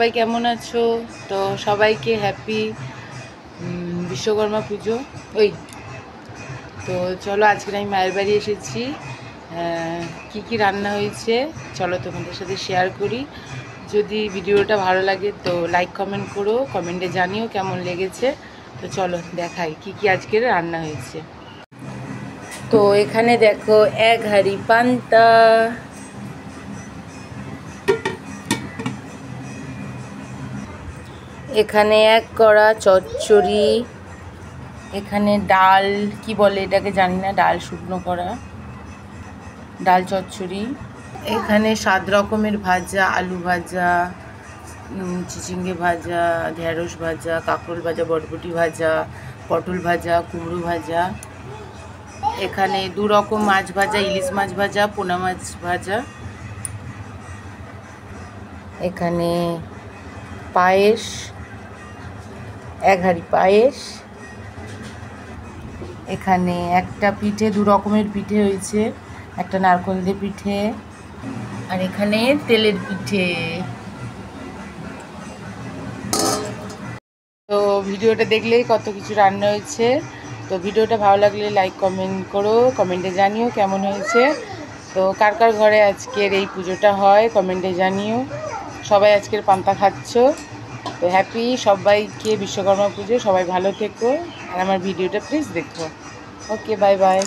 সবাই কেমন আছো? তো সবাইকে হ্যাপি বিশ্বকর্মা পুজো। ওই তো চলো, আজকে আমি মায়ের বাড়ি এসেছি। কি কি রান্না হয়েছে চলো তোমাদের সাথে শেয়ার করি। যদি ভিডিওটা ভালো লাগে তো লাইক কমেন্ট করো, কমেন্টে জানিও কেমন লেগেছে। তো চলো দেখাই কি কি আজকের রান্না হয়েছে। তো এখানে দেখো, এক হাঁড়ি পান্তা, এখানে এক কড়া চচ্চড়ি, এখানে ডাল, কি বলে এটাকে জানি না, ডাল শুকনো করা, ডাল চচ্চড়ি, এখানে 7 রকমের ভাজা, আলু ভাজা, চিচিঙ্গে ভাজা, ঢেঁড়স ভাজা, কাঁকরোল ভাজা, বরবটি ভাজা, পটল ভাজা, কুমড়ো ভাজা, এখানে 2 রকম মাছ ভাজা, ইলিশ মাছ ভাজা, পোনা মাছ ভাজা, এখানে পায়েস, এক হাঁড়ি পায়েস, এখানে একটা পিঠে, 2 রকমের পিঠে হয়েছে, একটা নারকেল দিয়ে পিঠে, আর এখানে তেলের পিঠে। তো ভিডিওটা দেখলেই কত কিছু রান্না হয়েছে। তো ভিডিওটা ভালো লাগলে লাইক কমেন্ট করো, কমেন্টে জানিও কেমন হয়েছে। তো কার কার ঘরে আজকের এই পুজোটা হয় কমেন্টে জানিও। সবাই আজকের পান্তা খাচ্ছ। তো হ্যাপি সবাইকে বিশ্বকর্মা পুজো, সবাই ভালো থেকো, আর আমার ভিডিওটা প্লিজ দেখো। ওকে, বাই বাই।